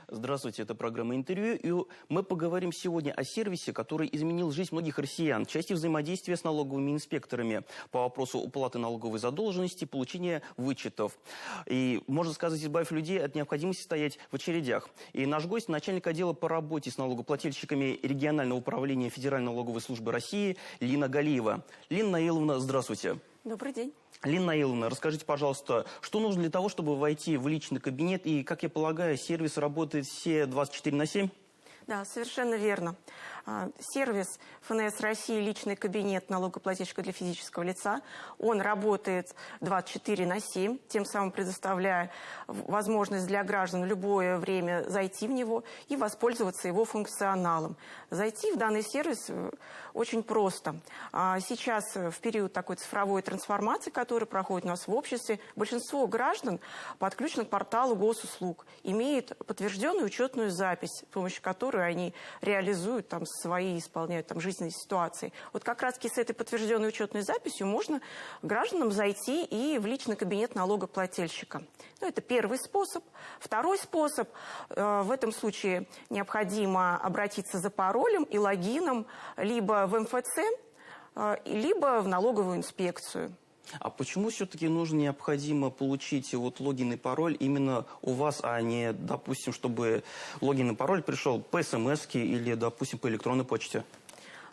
Здравствуйте, это программа «Интервью», и мы поговорим сегодня о сервисе, который изменил жизнь многих россиян, части взаимодействия с налоговыми инспекторами по вопросу уплаты налоговой задолженности, получения вычетов. И, можно сказать, избавив людей от необходимости стоять в очередях. И наш гость – начальник отдела по работе с налогоплательщиками регионального управления Федеральной налоговой службы России Лина Галиева. Лина Наиловна, здравствуйте. Добрый день. Лина Наиловна, расскажите, пожалуйста, что нужно для того, чтобы войти в личный кабинет? И, как я полагаю, сервис работает все 24/7? Да, совершенно верно. Сервис ФНС России «Личный кабинет налогоплательщика для физического лица», он работает 24/7, тем самым предоставляя возможность для граждан в любое время зайти в него и воспользоваться его функционалом. Зайти в данный сервис очень просто. Сейчас, в период такой цифровой трансформации, которая проходит у нас в обществе, большинство граждан подключено к порталу госуслуг, имеют подтвержденную учетную запись, с помощью которой они реализуют там свои, исполняют там жизненные ситуации. Вот как раз-таки с этой подтвержденной учетной записью можно гражданам зайти и в личный кабинет налогоплательщика. Ну, это первый способ. Второй способ. В этом случае необходимо обратиться за паролем и логином либо в МФЦ, либо в налоговую инспекцию. А почему все-таки необходимо получить логин и пароль именно у вас, а не, допустим, чтобы логин и пароль пришел по СМС-ке или, допустим, по электронной почте?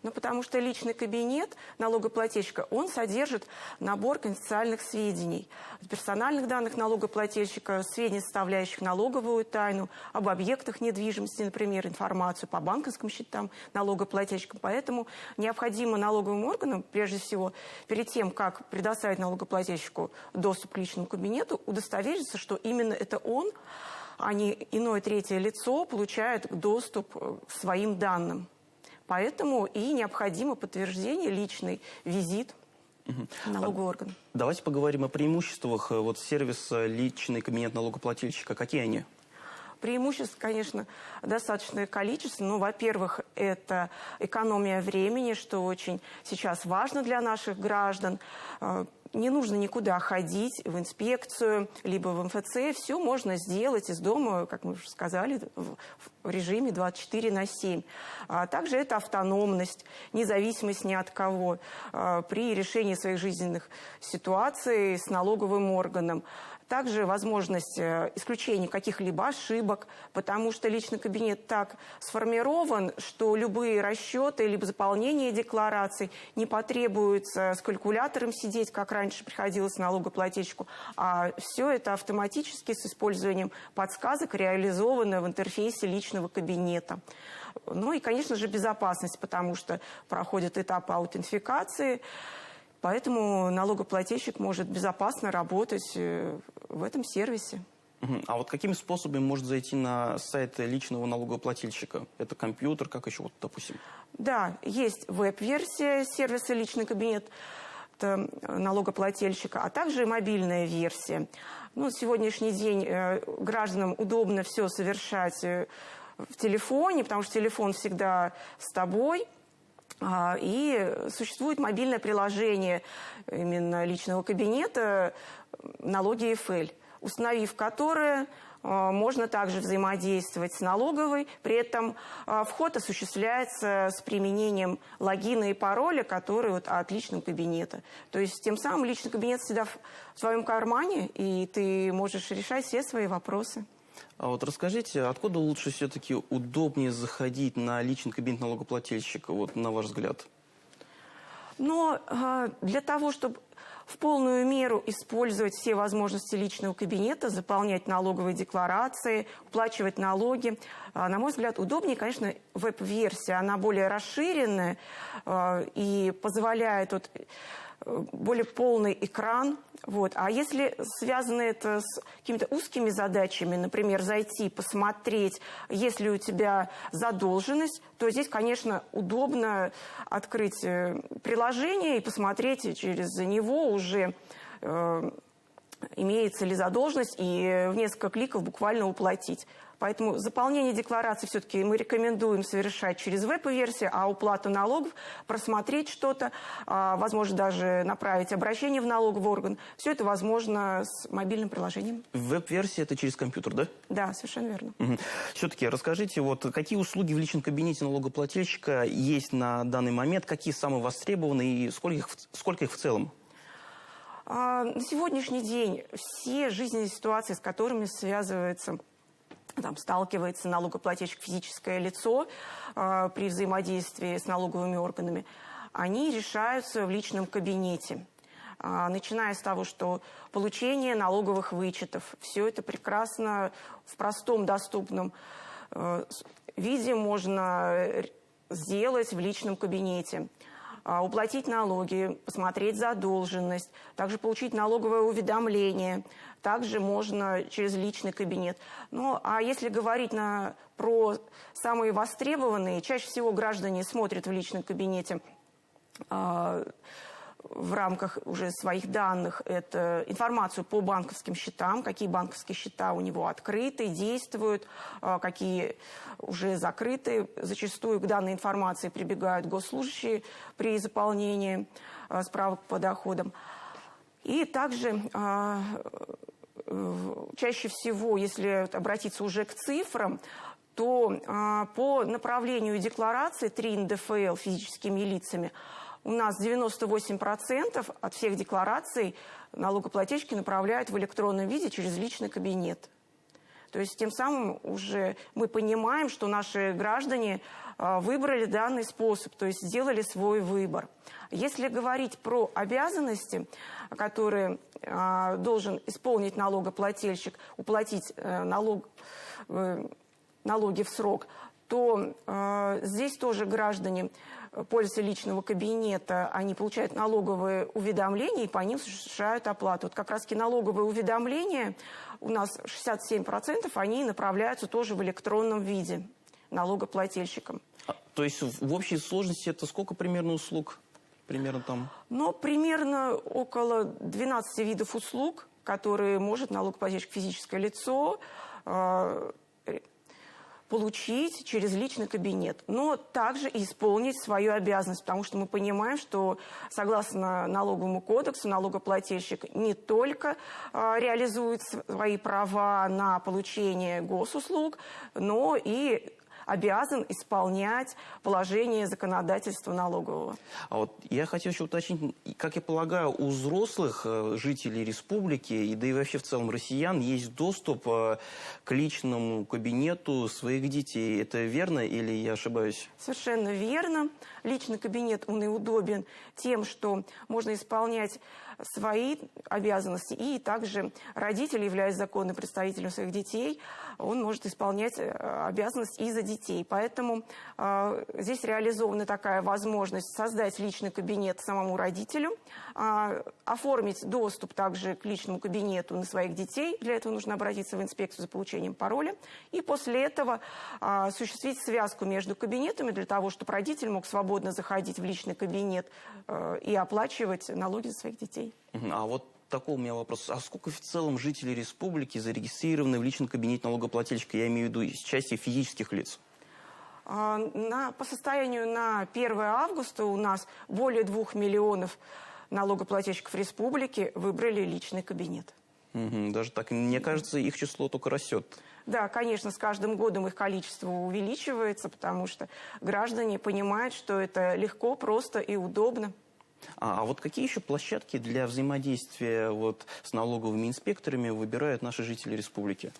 Ну, потому что личный кабинет налогоплательщика, он содержит набор конфиденциальных сведений. Персональных данных налогоплательщика, сведений, составляющих налоговую тайну, об объектах недвижимости, например, информацию по банковским счетам налогоплательщикам. Поэтому необходимо налоговым органам, прежде всего, перед тем, как предоставить налогоплательщику доступ к личному кабинету, удостовериться, что именно это он, а не иное третье лицо, получает доступ к своим данным. Поэтому и необходимо подтверждение, личный визит в налоговый орган. Давайте поговорим о преимуществах сервиса «Личный кабинет налогоплательщика». Какие они? Преимуществ, конечно, достаточное количество. Ну, во-первых, это экономия времени, что очень сейчас важно для наших граждан. Не нужно никуда ходить в инспекцию, либо в МФЦ. Все можно сделать из дома, как мы уже сказали, в режиме 24/7. Также это автономность, независимость ни от кого при решении своих жизненных ситуаций с налоговым органом. Также возможность исключения каких-либо ошибок, потому что личный кабинет так сформирован, что любые расчеты либо заполнение деклараций не потребуется с калькулятором сидеть, как раньше приходилось налогоплательщику, а все это автоматически с использованием подсказок реализовано в интерфейсе личного кабинета. Ну и, конечно же, безопасность, потому что проходит этап аутентификации. Поэтому налогоплательщик может безопасно работать в этом сервисе. А вот какими способами может зайти на сайт личного налогоплательщика? Это компьютер, как еще, допустим? Да, есть веб-версия сервиса «Личный кабинет» налогоплательщика, а также мобильная версия. Ну, в сегодняшний день гражданам удобно все совершать в телефоне, потому что телефон всегда с тобой. И существует мобильное приложение именно личного кабинета «Налоги ФЛ», установив которое, можно также взаимодействовать с налоговой. При этом вход осуществляется с применением логина и пароля, которые от личного кабинета. То есть тем самым личный кабинет всегда в твоем кармане, и ты можешь решать все свои вопросы. А вот расскажите, откуда лучше все-таки удобнее заходить на личный кабинет налогоплательщика, на ваш взгляд? Но для того, чтобы в полную меру использовать все возможности личного кабинета, заполнять налоговые декларации, уплачивать налоги, на мой взгляд, удобнее, конечно, веб-версия. Она более расширенная и позволяет более полный экран. А если связано это с какими-то узкими задачами, например, зайти, посмотреть, есть ли у тебя задолженность, то здесь, конечно, удобно открыть приложение и посмотреть через него уже имеется ли задолженность, и в несколько кликов буквально уплатить. Поэтому заполнение декларации все-таки мы рекомендуем совершать через веб-версию, а уплату налогов, просмотреть что-то, возможно, даже направить обращение в налоговый орган. Все это возможно с мобильным приложением. Веб-версия — это через компьютер, да? Да, совершенно верно. Все-таки расскажите, вот какие услуги в личном кабинете налогоплательщика есть на данный момент, какие самые востребованные и сколько их в целом? На сегодняшний день все жизненные ситуации, с которыми сталкивается налогоплательщик, физическое лицо при взаимодействии с налоговыми органами, они решаются в личном кабинете. Начиная с того, что получение налоговых вычетов, все это прекрасно в простом, доступном виде можно сделать в личном кабинете. Уплатить налоги, посмотреть задолженность, также получить налоговое уведомление. Также можно через личный кабинет. Ну, а если говорить про самые востребованные, чаще всего граждане смотрят в личном кабинете в рамках уже своих данных это информацию по банковским счетам, какие банковские счета у него открыты, действуют, какие уже закрыты. Зачастую к данной информации прибегают госслужащие при заполнении справок по доходам. И также чаще всего, если обратиться уже к цифрам, то по направлению декларации 3 НДФЛ физическими лицами у нас 98% от всех деклараций налогоплательщики направляют в электронном виде через личный кабинет. То есть тем самым уже мы понимаем, что наши граждане выбрали данный способ, то есть сделали свой выбор. Если говорить про обязанности, которые должен исполнить налогоплательщик, уплатить налоги в срок, то здесь тоже граждане, пользователи личного кабинета, они получают налоговые уведомления и по ним совершают оплату. Вот как раз-таки налоговые уведомления у нас 67%, они направляются тоже в электронном виде налогоплательщикам. То есть в общей сложности это сколько примерно услуг? Примерно там? Ну, примерно около 12 видов услуг, которые может налогоплательщик физическое лицо получить через личный кабинет, но также и исполнить свою обязанность, потому что мы понимаем, что согласно налоговому кодексу налогоплательщик не только реализует свои права на получение госуслуг, но и обязан исполнять положение законодательства налогового. А вот я хотел еще уточнить, как я полагаю, у взрослых жителей республики, и да и вообще в целом россиян, есть доступ к личному кабинету своих детей. Это верно или я ошибаюсь? Совершенно верно. Личный кабинет, он и удобен тем, что можно исполнять свои обязанности, и также родитель, являясь законным представителем своих детей, он может исполнять обязанность и за детей. Поэтому здесь реализована такая возможность создать личный кабинет самому родителю, оформить доступ также к личному кабинету на своих детей. Для этого нужно обратиться в инспекцию за получением пароля. И после этого осуществить связку между кабинетами для того, чтобы родитель мог свободно заходить в личный кабинет и оплачивать налоги за своих детей. А вот такой у меня вопрос. А сколько в целом жителей республики зарегистрированы в личном кабинете налогоплательщика? Я имею в виду из части физических лиц. По состоянию на 1 августа у нас более 2 миллионов налогоплательщиков республики выбрали личный кабинет. Даже так, мне кажется, их число только растет. Да, конечно, с каждым годом их количество увеличивается, потому что граждане понимают, что это легко, просто и удобно. А вот какие еще площадки для взаимодействия с налоговыми инспекторами выбирают наши жители республики?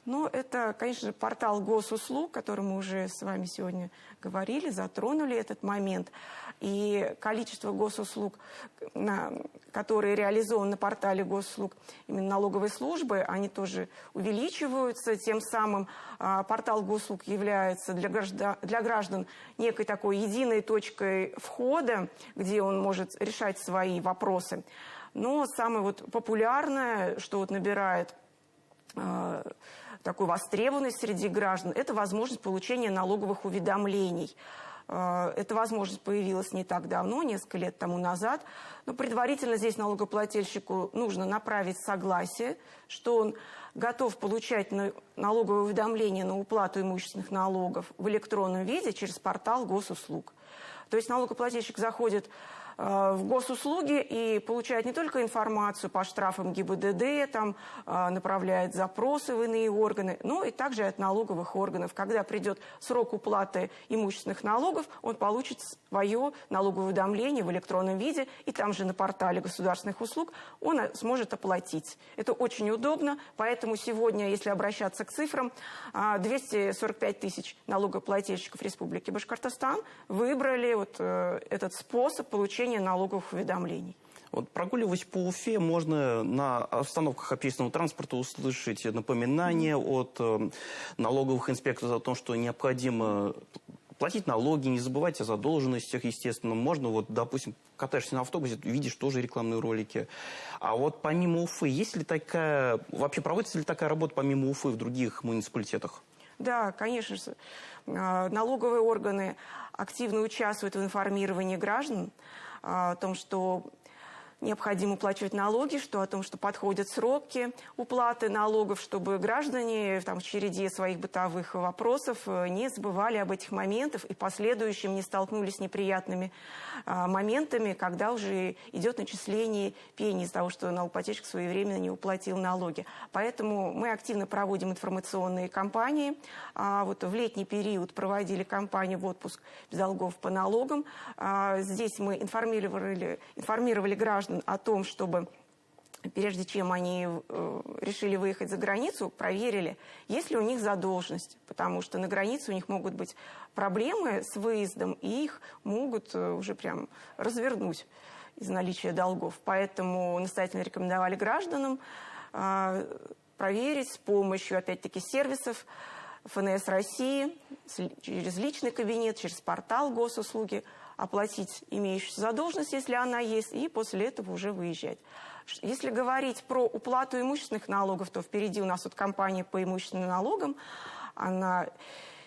Ну, это, конечно, портал госуслуг, о котором мы уже с вами сегодня говорили, затронули этот момент. И количество госуслуг, которые реализованы на портале госуслуг именно налоговой службы, они тоже увеличиваются. Тем самым портал госуслуг является для граждан некой такой единой точкой входа, где он может решать свои вопросы. Но самое популярное, что набирает такую востребованность среди граждан, это возможность получения налоговых уведомлений. Эта возможность появилась не так давно, несколько лет тому назад. Но предварительно здесь налогоплательщику нужно направить согласие, что он готов получать налоговые уведомления на уплату имущественных налогов в электронном виде через портал госуслуг. То есть налогоплательщик заходит в госуслуги и получает не только информацию по штрафам ГИБДД, там, направляет запросы в иные органы, но и также от налоговых органов. Когда придет срок уплаты имущественных налогов, он получит свое налоговое уведомление в электронном виде, и там же на портале государственных услуг он сможет оплатить. Это очень удобно, поэтому сегодня, если обращаться к цифрам, 245 тысяч налогоплательщиков Республики Башкортостан выбрали вот этот способ получения налоговых уведомлений. Вот прогуливаясь по Уфе, можно на остановках общественного транспорта услышать напоминания от налоговых инспекторов о том, что необходимо платить налоги, не забывать о задолженностях, естественно. Можно, вот, допустим, катаешься на автобусе, видишь тоже рекламные ролики. А вот помимо Уфы, есть ли такая, вообще проводится ли такая работа помимо Уфы в других муниципалитетах? Да, конечно же. Налоговые органы активно участвуют в информировании граждан о том, что необходимо уплачивать налоги, что о том, что подходят сроки уплаты налогов, чтобы граждане там, в череде своих бытовых вопросов не забывали об этих моментах и в последующем не столкнулись с неприятными моментами, когда уже идет начисление пени из-за того, что налогоплательщик своевременно не уплатил налоги. Поэтому мы активно проводим информационные кампании. Вот в летний период проводили кампанию в отпуск без долгов по налогам. Здесь мы информировали граждан о том, чтобы прежде чем они решили выехать за границу, проверили, есть ли у них задолженность, потому что на границе у них могут быть проблемы с выездом, и их могут уже прям развернуть из-за наличия долгов. Поэтому настоятельно рекомендовали гражданам проверить с помощью, опять-таки, сервисов ФНС России, через личный кабинет, через портал госуслуги, оплатить имеющуюся задолженность, если она есть, и после этого уже выезжать. Если говорить про уплату имущественных налогов, то впереди у нас вот кампания по имущественным налогам. Она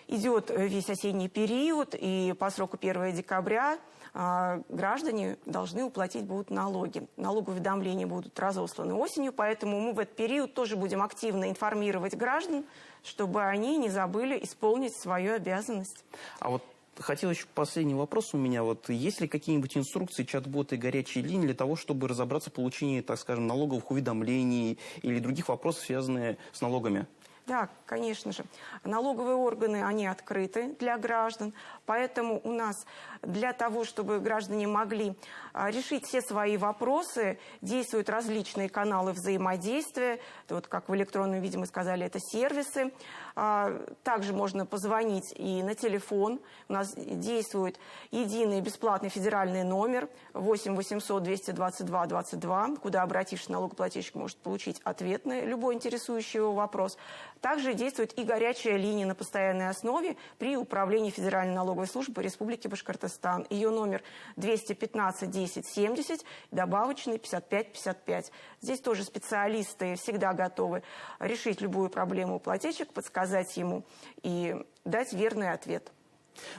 идет весь осенний период, и по сроку 1 декабря граждане должны уплатить будут налоги. Налоговые уведомления будут разосланы осенью, поэтому мы в этот период тоже будем активно информировать граждан, чтобы они не забыли исполнить свою обязанность. А вот хотел еще последний вопрос у меня. Вот есть ли какие-нибудь инструкции, чат-боты, горячие линии для того, чтобы разобраться в получении, так скажем, налоговых уведомлений или других вопросов, связанных с налогами? Да, конечно же. Налоговые органы, они открыты для граждан, поэтому у нас для того, чтобы граждане могли решить все свои вопросы, действуют различные каналы взаимодействия. Вот как в электронном виде мы сказали, это сервисы. Также можно позвонить и на телефон. У нас действует единый бесплатный федеральный номер 8 800 222 22, куда, обратившись, налогоплательщик может получить ответ на любой интересующий его вопрос. Также действует и горячая линия на постоянной основе при управлении Федеральной налоговой службы Республики Башкортостан. Ее номер 215 10 70, добавочный 55 55. Здесь тоже специалисты всегда готовы решить любую проблему у плательщика, подсказать ему и дать верный ответ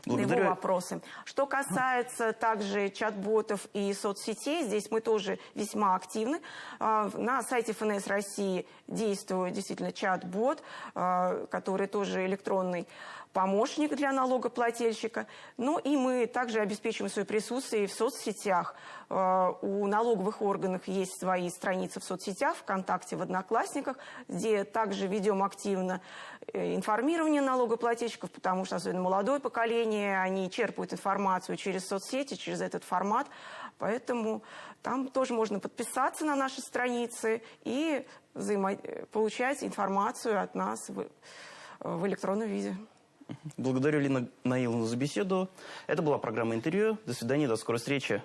на его вопросы. Что касается также чат-ботов и соцсетей, здесь мы тоже весьма активны. На сайте ФНС России действует действительно чат-бот, который тоже электронный помощник для налогоплательщика. Ну и мы также обеспечиваем свое присутствие в соцсетях. У налоговых органов есть свои страницы в соцсетях, ВКонтакте, в Одноклассниках, где также ведем активно информирование налогоплательщиков, потому что особенно молодое поколение, они черпают информацию через соцсети, через этот формат. Поэтому там тоже можно подписаться на наши страницы и получать информацию от нас в электронном виде. Благодарю Лина Наиловну за беседу. Это была программа «Интервью». До свидания, до скорой встречи.